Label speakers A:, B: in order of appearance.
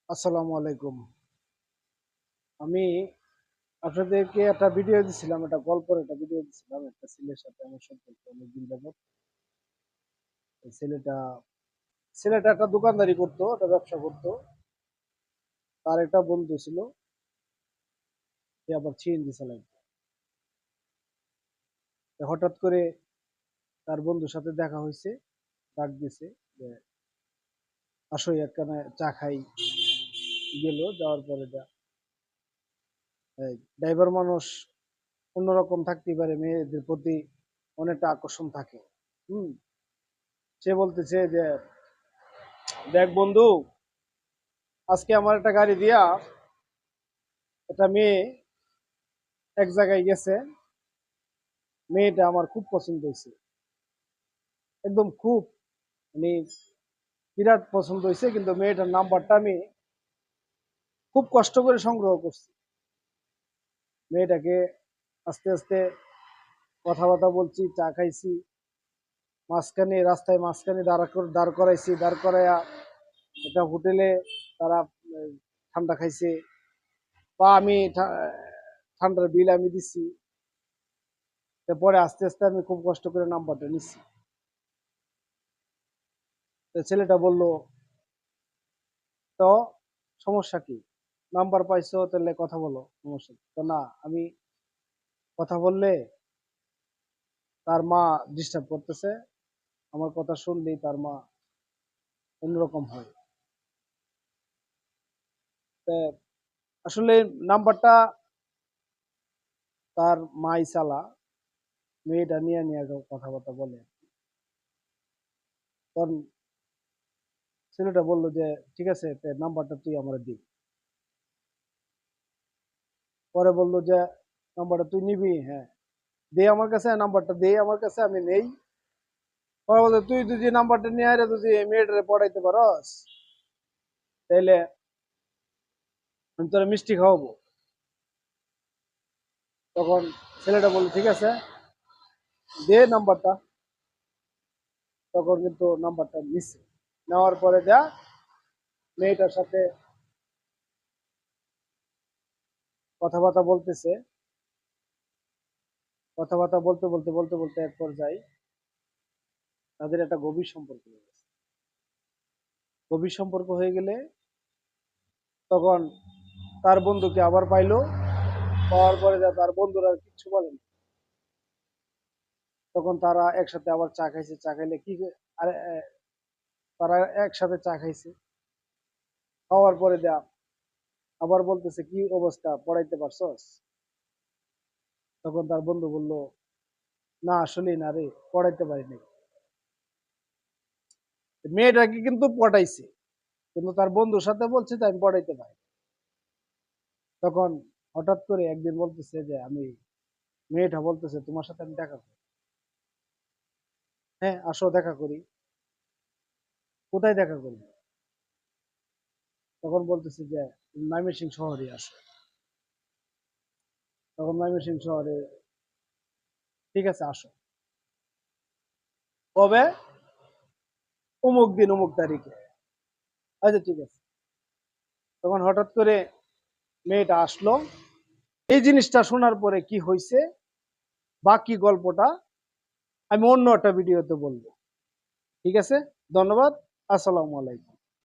A: আসসালামু আলাইকুম। আমি আপনাদেরকে একটা ভিডিও দিছিলাম, একটা গল্পের একটা ভিডিও দিছিলাম। একটা ছেলের সাথে আমার সম্পর্ক অনেকদিন যাবত। এই ছেলেটা একটা দোকানদারি করতো, একটা ব্যবসা করতো। তার একটা বন্ধু ছিল, সে আবার সিএনজি চালাইতো। তো হঠাৎ করে তার বন্ধুর সাথে দেখা হয়েছে, ডাক দিছে যে আসো একখানে চা খাই। গেল, যাওয়ার পরে ড্রাইভার মানুষ অন্যরকম থাকতেই পারে, মেয়েদের প্রতি অনেকটা আকর্ষণ থাকে। হুম। সে বলতেছে যে দেখ বন্ধু, আজকে আমার একটা গাড়ি দিয়া একটা মেয়ে এক জায়গায় গেছে। মেয়েটা আমার খুব পছন্দ হয়েছে, একদম খুব, মানে বিরাট পছন্দ হয়েছে। কিন্তু মেয়েটার নাম্বারটা আমি খুব কষ্ট করে সংগ্রহ করছি। মেয়েটাকে আস্তে আস্তে কথাবার্তা বলছি, চা খাইছি, রাস্তায় মাঝখানে দাঁড় করাইছি, দাঁড় করাইয়া একটা হোটেলে তারা ঠান্ডা খাইছে, বা আমি ঠান্ডার বিল আমি দিচ্ছি। পরে আস্তে আস্তে আমি খুব কষ্ট করে নাম্বারটা নিচ্ছি। ছেলেটা বলল, তো সমস্যা কি, নাম্বার পাইছো তাহলে কথা বলো, সমস্যা কি? তো না, আমি কথা বললে তার মা ডিস্টার্ব করতেছে, আমার কথা শুনলেই তার মা অন্যরকম হয়। তা আসলে নাম্বারটা তার মাই চালা, মেয়েটা নিয়ে নিয়ে কথাবার্তা বলে। তখন ছেলেটা বললো যে ঠিক আছে, নাম্বারটা তুই আমার দি। পরে বললো যে নাম্বারটা তুই নিবি? হ্যাঁ, দে আমার কাছে, নাম্বারটা দে আমার কাছে, আমি নেই। পরে বলতো তুই যদি নাম্বারটা নিয়ে আয়, যদি মেয়েটারে পড়াইতে পারস তাইলে আমি তোরা মিষ্টি খাওয়াবো। তখন ছেলেটা বলল ঠিক আছে, দে নাম্বারটা। তখন কিন্তু নাম্বারটা নিচ্ছে, নেওয়ার পরে মেয়েটার সাথে কথাবার্তা বলতেছে। কথাবার্তা বলতে বলতে বলতে বলতে এক পর্যায়ে তাদের একটা গভীর সম্পর্ক হয়ে গেছে। গভীর সম্পর্ক হয়ে গেলে তখন তার বন্ধুকে আবার পাইলো। পাওয়ার পরে তার বন্ধুরা আর কিচ্ছু বলেন। তখন তারা একসাথে আবার চা খাইছে, চা খাইলে কি আরে তারা একসাথে চা খাইছে। খাওয়ার পরে আবার বলতেছে কি অবস্থা, পড়াইতে পারছস? তখন তার বন্ধু বলল, না আসলে না রে, পড়াইতে পারিনি। মেয়েটাকে কিন্তু পটাইছে, কিন্তু তার বন্ধুর সাথে বলছে যে আমি পড়াইতে পারি। তখন হঠাৎ করে একদিন বলতেছে যে মেয়েটা বলতেছে তোমার সাথে আমি দেখা করি। হ্যাঁ আসো দেখা করি। কোথায় দেখা করি? তখন বলতেছে যে ময়মনসিংহ শহরে আসো। তখন ময়মনসিংহ শহরে, ঠিক আছে আসো। কবে? অমুক দিন অমুক তারিখে। আচ্ছা ঠিক আছে। তখন হঠাৎ করে মেয়েটা আসলো। এই জিনিসটা শোনার পরে কি হয়েছে, বাকি গল্পটা আমি অন্য একটা ভিডিওতে বলবো। ঠিক আছে, ধন্যবাদ। আসসালামু আলাইকুম।